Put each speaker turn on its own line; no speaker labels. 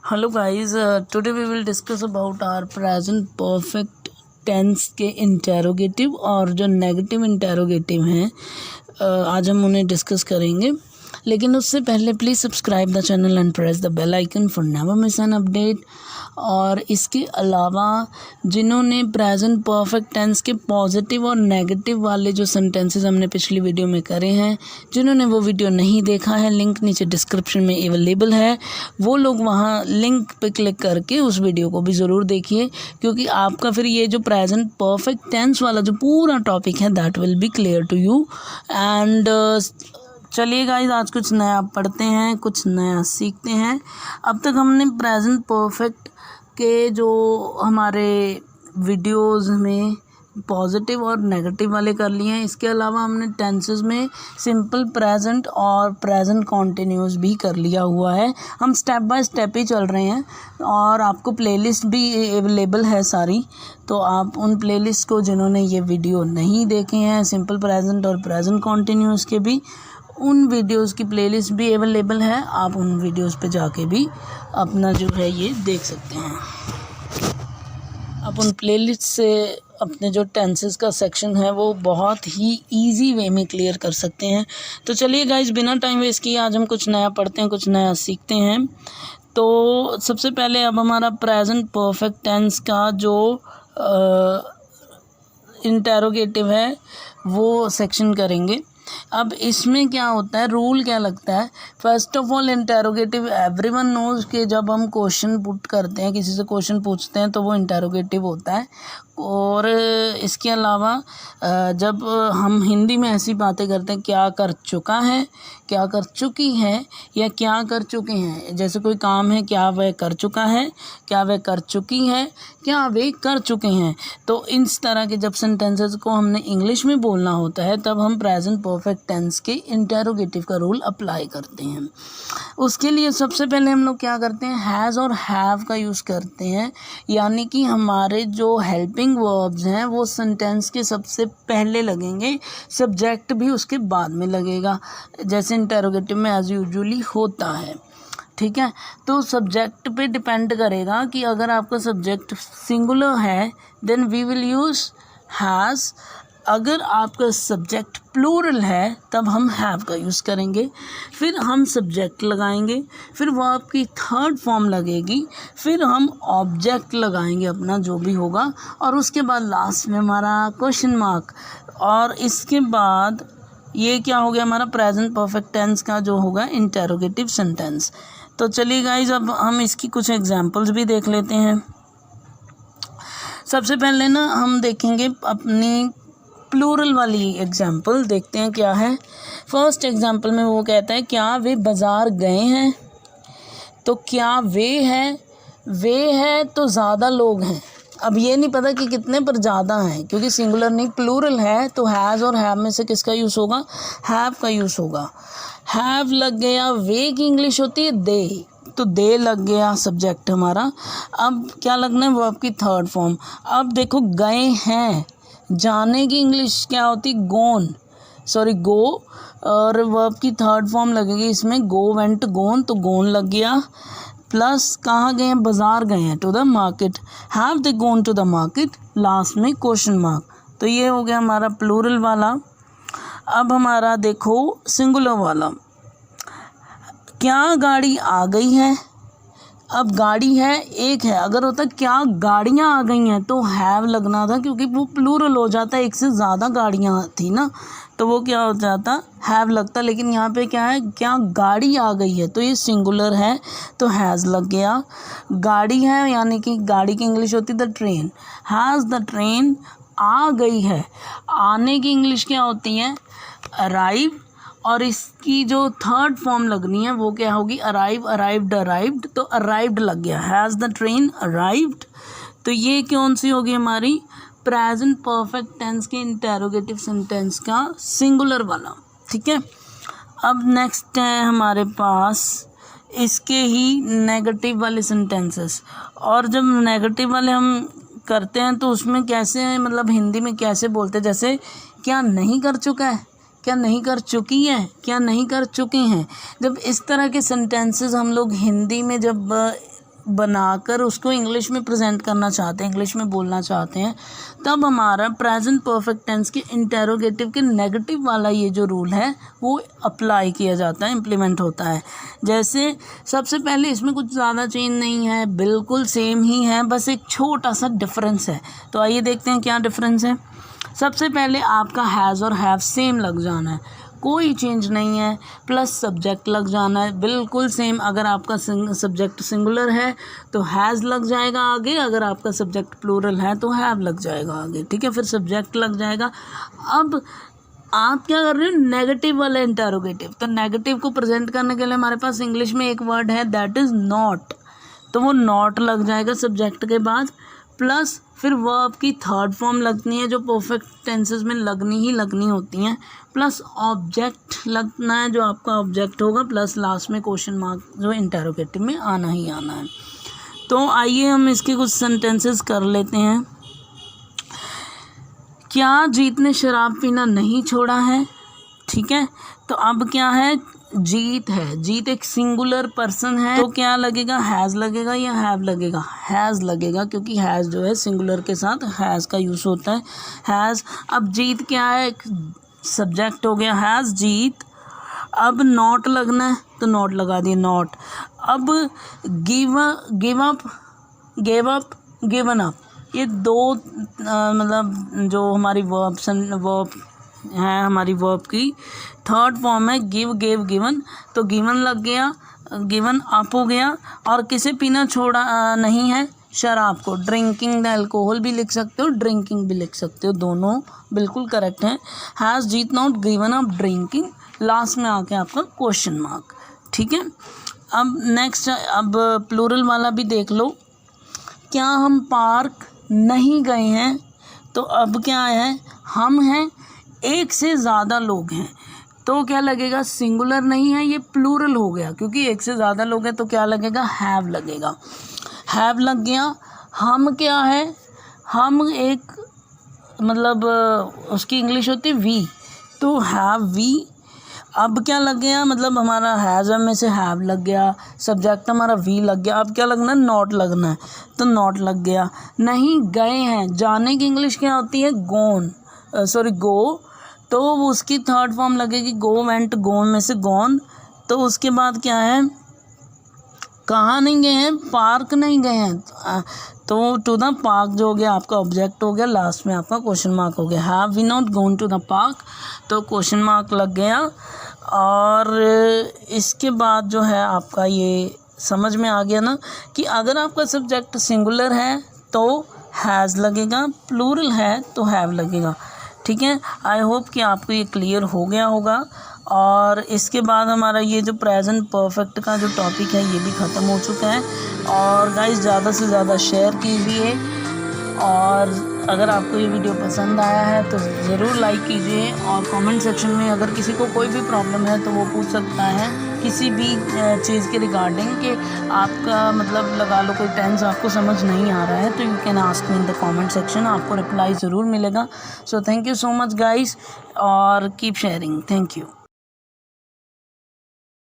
Hello guys, today we will discuss about our present perfect tense के interrogative और जो negative interrogative हैं आज हम उन्हें डिस्कस करेंगे। लेकिन उससे पहले please subscribe the channel and press the bell icon for never miss an update. और इसके अलावा जिन्होंने प्रेजेंट परफेक्ट टेंस के पॉजिटिव और नेगेटिव वाले जो सेंटेंसेस हमने पिछली वीडियो में करे हैं, जिन्होंने वो वीडियो नहीं देखा है, लिंक नीचे डिस्क्रिप्शन में अवेलेबल है, वो लोग वहाँ लिंक पे क्लिक करके उस वीडियो को भी ज़रूर देखिए, क्योंकि आपका फिर ये जो प्रेजेंट परफेक्ट टेंस वाला जो पूरा टॉपिक है that will be clear to you. And चलिए गाइस, आज कुछ नया पढ़ते हैं, कुछ नया सीखते हैं। अब तक हमने प्रेजेंट परफेक्ट के जो हमारे वीडियोस में पॉजिटिव और नेगेटिव वाले कर लिए हैं। इसके अलावा हमने टेंसेस में सिंपल प्रेजेंट और प्रेजेंट कॉन्टिन्यूस भी कर लिया हुआ है। हम स्टेप बाय स्टेप ही चल रहे हैं और आपको प्लेलिस्ट भी अवेलेबल है सारी, तो आप उन प्लेलिस्ट को, जिन्होंने ये वीडियो नहीं देखे हैं सिंपल प्रेजेंट और प्रेजेंट कॉन्टिन्यूस के भी, उन वीडियोस की प्लेलिस्ट भी अवेलेबल है। आप उन वीडियोस पे जाके भी अपना जो है ये देख सकते हैं। आप उन प्लेलिस्ट से अपने जो टेंसेस का सेक्शन है वो बहुत ही इजी वे में क्लियर कर सकते हैं। तो चलिए गाइस, बिना टाइम वेस्ट किए आज हम कुछ नया पढ़ते हैं, कुछ नया सीखते हैं। तो सबसे पहले अब हमारा प्रेजेंट परफेक्ट टेंस का जो इंटेरोगेटिव है वो सेक्शन करेंगे। अब इसमें क्या होता है, रूल क्या लगता है। First of all, interrogative everyone knows कि जब हम क्वेश्चन पुट करते हैं, किसी से क्वेश्चन पूछते हैं, तो वो इंटेरोगेटिव होता है। और इसके अलावा जब हम हिंदी में ऐसी बातें करते हैं, क्या कर चुका है, क्या कर चुकी है, या क्या कर चुके हैं, जैसे कोई काम है, क्या वह कर चुका है, क्या वह कर चुकी है, क्या वे कर चुके हैं, तो इस तरह के जब सेंटेंसेस को हमने इंग्लिश में बोलना होता है तब हम प्रेजेंट परफेक्ट टेंस के इंटेरोगेटिव का रूल अप्लाई करते हैं। उसके लिए सबसे पहले हम लोग क्या करते हैं, हैज़ और हैव का यूज़ करते हैं, यानी कि हमारे जो हेल्पिंग वर्ब्स हैं वो सेंटेंस के सबसे पहले लगेंगे, सब्जेक्ट भी उसके बाद में लगेगा, जैसे इंटेरोगेटिव में एज यूजुअली होता है। ठीक है, तो सब्जेक्ट पे डिपेंड करेगा कि अगर आपका सब्जेक्ट सिंगुलर है then we will use has, अगर आपका सब्जेक्ट प्लूरल है तब हम हैव का यूज़ करेंगे। फिर हम सब्जेक्ट लगाएंगे, फिर वर्ब की थर्ड फॉर्म लगेगी, फिर हम ऑब्जेक्ट लगाएंगे अपना जो भी होगा, और उसके बाद लास्ट में हमारा क्वेश्चन मार्क। और इसके बाद ये क्या हो गया, हमारा प्रेजेंट परफेक्ट टेंस का जो होगा इंटेरोगेटिव सेंटेंस। तो चलिए गाइज, अब हम इसकी कुछ एग्जांपल्स भी देख लेते हैं। सबसे पहले ना हम देखेंगे अपनी प्लूरल वाली एग्जाम्पल, देखते हैं क्या है। फर्स्ट एग्जाम्पल में वो कहता है, क्या वे बाज़ार गए हैं, तो क्या वे है तो ज़्यादा लोग हैं। अब ये नहीं पता कि कितने पर ज़्यादा हैं, क्योंकि सिंगुलर नहीं प्लूरल है, तो हैज़ और हैव में से किसका यूज़ होगा, हैव का यूज़ होगा। हैव लग गया, वे की इंग्लिश होती है दे, तो दे लग गया सब्जेक्ट हमारा। अब क्या लगना है, वर्ब की थर्ड फॉर्म। अब देखो, गए हैं, जाने की इंग्लिश क्या होती, गो, और वर्ब की थर्ड फॉर्म लगेगी इसमें, गो वेंट गोन, तो गोन लग गया। प्लस कहाँ गए हैं, बाज़ार गए हैं, to the market, have they gone to the market, last में क्वेश्चन मार्क। तो ये हो गया हमारा प्लूरल वाला। अब हमारा देखो सिंगुलर वाला, क्या गाड़ी आ गई है। अब गाड़ी है एक है, अगर होता क्या गाड़ियाँ आ गई हैं तो हैव लगना था, क्योंकि वो प्लूरल हो जाता है, एक से ज़्यादा गाड़ियाँ थी ना, तो वो क्या हो जाता, हैव लगता। लेकिन यहाँ पे क्या है, क्या गाड़ी आ गई है, तो ये सिंगुलर है तो हैज़ लग गया। गाड़ी है यानी कि गाड़ी की इंग्लिश होती the train, has the train आ गई है। आने की इंग्लिश क्या होती है, अराइव, और इसकी जो थर्ड फॉर्म लगनी है वो क्या होगी, अराइव, अराइव्ड, तो अराइव्ड लग गया, हैज़ द ट्रेन अराइव्ड। तो ये कौन सी होगी हमारी प्रेजेंट परफेक्ट टेंस के इंटेरोगेटिव सेंटेंस का सिंगुलर वाला। ठीक है, अब नेक्स्ट है हमारे पास इसके ही नेगेटिव वाले सेंटेंसेस। और जब नेगेटिव वाले हम करते हैं तो उसमें कैसे, मतलब हिंदी में कैसे बोलते हैं, जैसे क्या नहीं कर चुका है, क्या नहीं कर चुकी हैं, क्या नहीं कर चुके हैं। जब इस तरह के सेंटेंसेस हम लोग हिंदी में जब बनाकर उसको इंग्लिश में प्रेजेंट करना चाहते हैं, इंग्लिश में बोलना चाहते हैं, तब हमारा प्रेजेंट परफेक्ट टेंस के इंटेरोगेटिव के नेगेटिव वाला ये जो रूल है वो अप्लाई किया जाता है, इम्प्लीमेंट होता है। जैसे सबसे पहले इसमें कुछ ज़्यादा चेंज नहीं है, बिल्कुल सेम ही है, बस एक छोटा सा डिफरेंस है। तो आइए देखते हैं क्या डिफरेंस है। सबसे पहले आपका हैज़ और हैव सेम लग जाना है, कोई चेंज नहीं है, प्लस सब्जेक्ट लग जाना है, बिल्कुल सेम। अगर आपका सब्जेक्ट सिंगुलर है तो हैज़ लग जाएगा आगे, अगर आपका सब्जेक्ट प्लूरल है तो हैव लग जाएगा आगे, ठीक है, फिर सब्जेक्ट लग जाएगा। अब आप क्या कर रहे हो, नेगेटिव वाला इंटेरोगेटिव, तो नेगेटिव को प्रेजेंट करने के लिए हमारे पास इंग्लिश में एक वर्ड है दैट इज़ नॉट, तो वो नॉट लग जाएगा सब्जेक्ट के बाद, प्लस फिर वर्ब की थर्ड फॉर्म लगनी है जो परफेक्ट टेंसेस में लगनी ही लगनी होती हैं, प्लस ऑब्जेक्ट लगना है जो आपका ऑब्जेक्ट होगा, प्लस लास्ट में क्वेश्चन मार्क जो इंटेरोगेटिव में आना ही आना है। तो आइए हम इसके कुछ सेंटेंसेस कर लेते हैं। क्या जीत ने शराब पीना नहीं छोड़ा है, ठीक है, तो अब क्या है, जीत है, जीत एक सिंगुलर पर्सन है, तो क्या लगेगा, हैज़ लगेगा या हैव लगेगा, हैज़ लगेगा, क्योंकि हैज़ जो है सिंगुलर के साथ हैज़ का यूज़ होता है, हैज़। अब जीत क्या है, एक सब्जेक्ट हो गया हैज़, जीत। अब नॉट लगना है तो नॉट लगा दिए, नॉट। अब गिव अप, गिवन अप, ये दो मतलब जो हमारी वर्ब है, हमारी वर्ब की थर्ड फॉर्म है गिव, गेव, गिवन, तो गिवन लग गया, गिवन अप हो गया। और किसे पीना छोड़ा नहीं है, शराब को, ड्रिंकिंग द अल्कोहल भी लिख सकते हो, ड्रिंकिंग भी लिख सकते हो, दोनों बिल्कुल करेक्ट हैं। Has Jeet not given up drinking, last में आके आपका क्वेश्चन मार्क, ठीक है। अब नेक्स्ट, अब प्लूरल वाला भी देख लो। क्या हम पार्क नहीं गए हैं, तो अब क्या है, हम हैं, एक से ज़्यादा लोग हैं, तो क्या लगेगा, सिंगुलर नहीं है, ये प्लूरल हो गया, क्योंकि एक से ज़्यादा लोग हैं तो क्या लगेगा, हैव लगेगा, हैव लग गया। हम क्या है, हम एक मतलब उसकी इंग्लिश होती है वी, तो हैव वी। अब क्या लग गया, मतलब हमारा हैज़ में से हैव लग गया, सब्जेक्ट हमारा वी लग गया, अब क्या लगना है, नॉट लगना है, तो नॉट लग गया। नहीं गए हैं, जाने की इंग्लिश क्या होती है, गोन, गो, तो उसकी थर्ड फॉर्म लगेगी गो, वेंट, गोन में से गॉन। तो उसके बाद क्या है, कहाँ नहीं गए हैं, पार्क नहीं गए हैं, तो टू द पार्क जो हो गया आपका ऑब्जेक्ट हो गया, लास्ट में आपका क्वेश्चन मार्क हो गया, have we not gone to the park, तो क्वेश्चन मार्क लग गया। और इसके बाद जो है आपका ये समझ में आ गया ना कि अगर आपका सब्जेक्ट सिंगुलर है तो हैज़ लगेगा, प्लूरल है तो हैव लगेगा, ठीक है। आई होप कि आपको ये क्लियर हो गया होगा। और इसके बाद हमारा ये जो प्रेजेंट परफेक्ट का जो टॉपिक है ये भी ख़त्म हो चुका है। और गाइस ज़्यादा से ज़्यादा शेयर कीजिए, और अगर आपको ये वीडियो पसंद आया है तो ज़रूर लाइक कीजिए, और कमेंट सेक्शन में अगर किसी को कोई भी प्रॉब्लम है तो वो पूछ सकता है किसी भी चीज़ के रिगार्डिंग, कि आपका मतलब लगा लो कोई टेंस आपको समझ नहीं आ रहा है तो you can ask me in the comment section, आपको रिप्लाई ज़रूर मिलेगा। So thank you so much guys, और कीप शेयरिंग, थैंक यू।